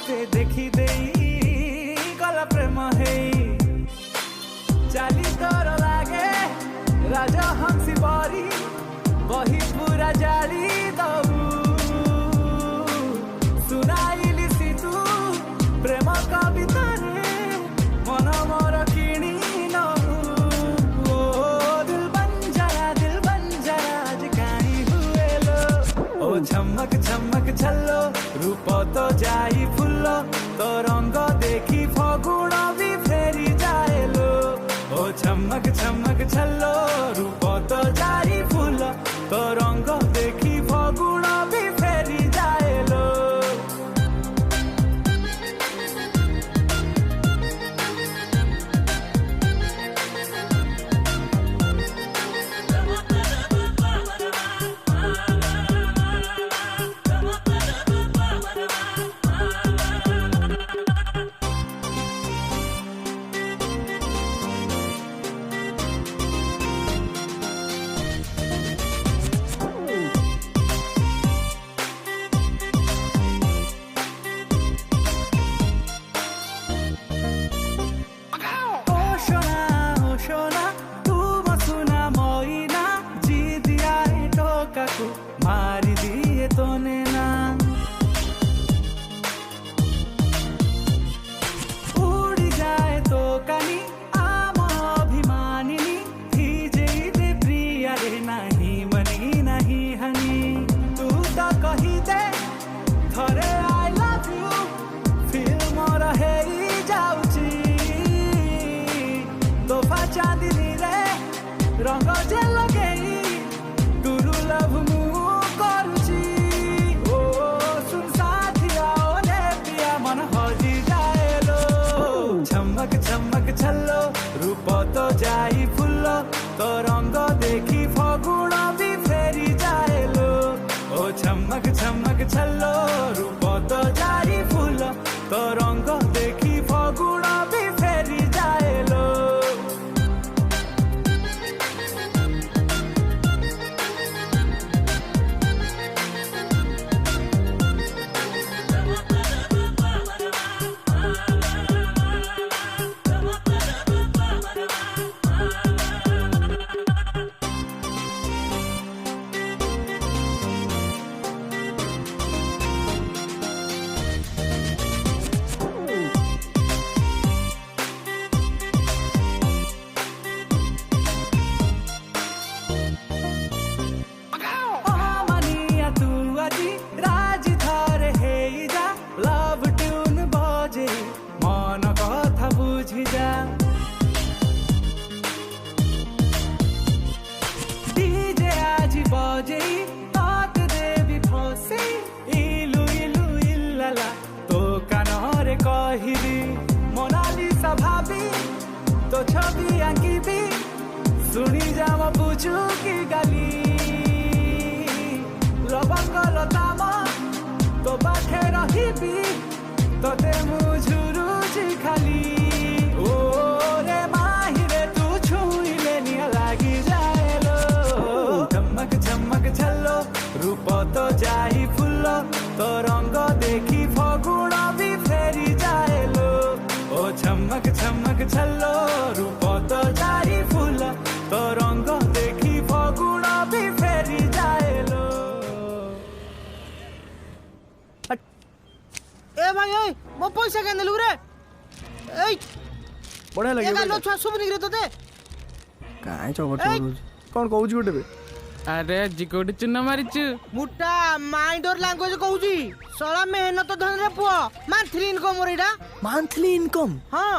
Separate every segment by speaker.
Speaker 1: मते देखी देई गला प्रेम है चाली तोर लागे राजा हंसी बारी वही पूरा जाली दबू सुनाइली सी तू प्रेम कविता रे मन मोर किणी नहु दिल बन जरा आज काई हुए लो ओ झमक झमक छल्लो रूप तो जाई फुल्लो तो रंग देखी फगुण भी फेरी जाए लो ओ झमक झमक छल्लो रूप तो जाई फुल्लो तो रंग देखी फगुण भी फेरी जाए लो मारी दिए तो ना उड़ी जाए तो कनी आम अभिमानिनी दे प्रिया रे नहीं मनी नहीं हनी तू तो कही दे थरे आई लव यू फिल्म रहे जाऊची तोहफा चांदनी रे रंग जे लगेई तुरु लव मु करुची ओ सुन साथिया ओले पिया मन हजी जाए लो झमक झमक छल्लो रूप तो जाई फुल्लो तो रंग देखी फगुण भी फेरी जाए लो ओ झमक झमक छल्लो रूप तो जाई फुल्लो तो रंग देखी फगुण भी फेरी जाए लो डीजे आज बजे तात देवी फसे इलु इलु इल्लाला तो कानरे कहिबी मोनालिसा भाभी तो छवि आंकिबी सुनी जाम बुझू की गाली लबंग लताम तो पाखे रहिबी तोते मुझुरुची खाली ओ रे माही रे तू छुईले निया लागी जाए लो झमक झमक छल्लो रूप तो जाई फुल्लो तो रंग देखी फगुण भी फेरी जाए लो ओ झमक झमक छल्लो रूप तो जाई फुल्लो तो रंग देखी फगुण भी फेरी जाए लो
Speaker 2: ए भाई ए मो पैसा के नेलु रे ए
Speaker 3: बढिया
Speaker 2: ए
Speaker 3: लाग्यो
Speaker 2: गालो छुआ सुबनी रे तते
Speaker 3: काहे चौकट कोन कहू छी गोटे
Speaker 4: अरे जिकोटी चुना मारिचु
Speaker 2: मुटा माइंड और लैंग्वेज कहूची सला मेहनत धन रे पुआ मंथली इनकम रेडा
Speaker 3: मंथली इनकम
Speaker 2: हां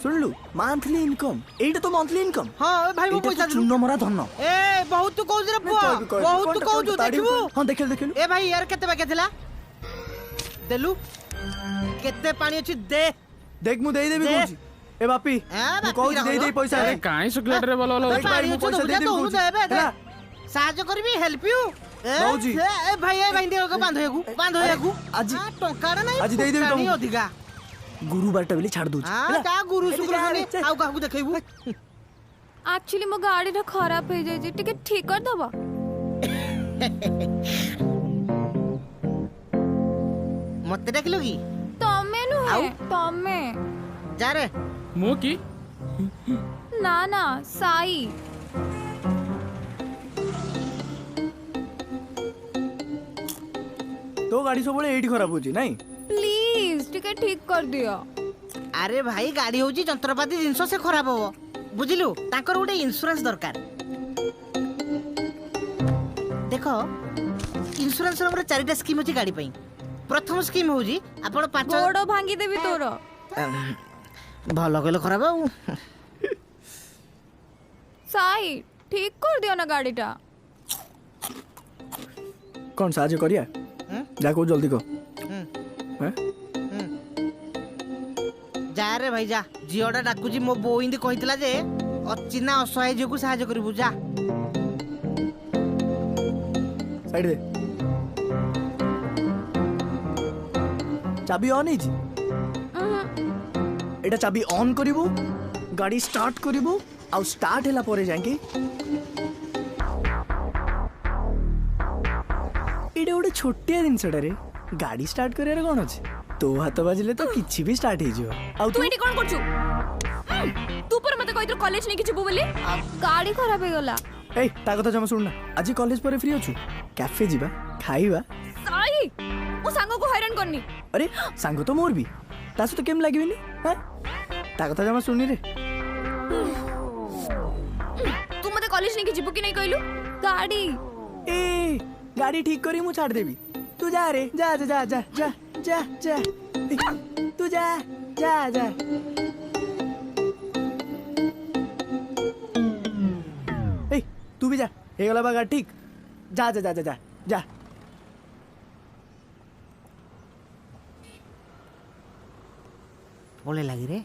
Speaker 3: सुनलु मंथली इनकम एटा तो मंथली इनकम
Speaker 2: हां ए भाई मो पैसा
Speaker 3: चुन्न मरा धन
Speaker 2: ए बहुत कहू रे पुआ बहुत कहू देखबू
Speaker 3: हां देखलु
Speaker 2: ए भाई यार केते बाके थिला देलु केते पानी अछि दे
Speaker 3: देख मु देई देबी कहूची ए बापी तू कहू देई देई पैसा
Speaker 4: अरे काई शुक्लेट रे बोलो बोलो
Speaker 2: पानी अछि
Speaker 3: पैसा दे
Speaker 2: देबी साहाଯ୍य करबी हेल्प यू
Speaker 3: बाबूजी
Speaker 2: ए भाई को बांधो
Speaker 3: आज
Speaker 2: टंकाड़ा नहीं
Speaker 3: आज देई देबी तुम
Speaker 2: अधिका
Speaker 3: गुरुवार टा बेली छाड़ दूची
Speaker 2: हां का गुरु शुक्र शनि आउ काहू देखैबू
Speaker 5: एक्चुअली मो गाड़ी रा खराब हो जाई टिके ठीक कर दबा
Speaker 2: मते देखलो की
Speaker 5: ତମେ ନୁହେଁ ତମେ
Speaker 2: ଯା ରେ
Speaker 4: ମୁଁ କି
Speaker 5: ନା ନା ସାଇ
Speaker 3: ତୋ ଗାଡି ସବୁବେଳେ ଏଇଠି ଖରାପ ହଉଛି ନାଇଁ?
Speaker 5: ପ୍ଲିଜ ଟିକେ ଠିକ କରିଦିଅ।
Speaker 2: ଆରେ ଭାଇ ଗାଡି ହଉଛି ଯନ୍ତ୍ରପାତି ଜିନିଷ ସେ ଖରାପ ହବ ବୁଝିଲୁ ତାଙ୍କର ଗୋଟେ ଇନ୍ସୁରାନ୍ସ ଦରକାର ଦେଖ ଇନ୍ସୁରାନ୍ସ ର ଚାରିଟା ସ୍କିମ୍ ଅଛି ଗାଡି ପାଇଁ ପ୍ରଥମ ସ୍କିମ୍ ହଉଛି ଆପଣ 5
Speaker 5: ଗୋଡ ଭାଙ୍ଗିଦେବି ତୋର।
Speaker 2: ଭଲ କହିଲେ ଖରାପ ଆଉ
Speaker 5: ସାଇ ଠିକ କରିଦିଅ ନା ଗାଡିଟା।
Speaker 3: କଣ ସାହାଯ୍ୟ କରିବା? ଯା କହୁ ଜଲ୍ଦି କହ।
Speaker 2: ଯା ରେ ଭାଇ ଯା ଝିଅଟା ଡାକୁଛି ମୋ ବୋଉ ଏମିତି କହିଥିଲା ଯେ ଅଚିହ୍ନା ଅସହାୟ ଝିଅକୁ ସାହାଯ୍ୟ କରିବୁ ଯା
Speaker 3: ସାଇଡ ଦେ। ଚାବି ଅନ୍ ହେଇଛି? এটা চাবি অন করিবু গাড়ি স্টার্ট করিবু আর স্টার্ট হেলা পরে যাকে এটা গোটে ছোটিয়া জিনিসটা রে গাড়ি স্টার্ট করিবার কোন আছে তো হাত বাজিলে তো কিছু বি স্টার্ট হয়ে যাব আর
Speaker 5: ତୁ ଏଠି କଣ କରୁଛୁ? ତୁ ପରେ ମତେ କହିଥିଲୁ କଲେଜ ନେଇକି ଯିବୁ ବୋଲି ଗାଡି ଖରାପ ହେଇଗଲା।
Speaker 3: এই তা কথা জমা শুন না আজি কলেজ পরে ফ্রি অছু ক্যাফে ଯିବା খাইবা
Speaker 5: ସାଇ ମୋ ସାଙ୍ଗକୁ ହଇରାଣ କରନି।
Speaker 3: আরে সাঙ্গ তো মোর বি তা সହିତ কেম লাগিবিনি হ্যাঁ তা কথা জমা শুনি রে
Speaker 5: ତୁ ମତେ କଲେଜ ନେଇକି ଯିବୁ କି ନାଇଁ କହିଲୁ? ଗାଡି
Speaker 3: ए गाड़ी ठीक करी मु छाड़ देबी तू जा रे जा जा जा जा जा जा जा तू जा जा जा ए तू भी जा हे गला बा गाड़ी ठीक जा जा जा जा जा जा
Speaker 2: बोले लगी रे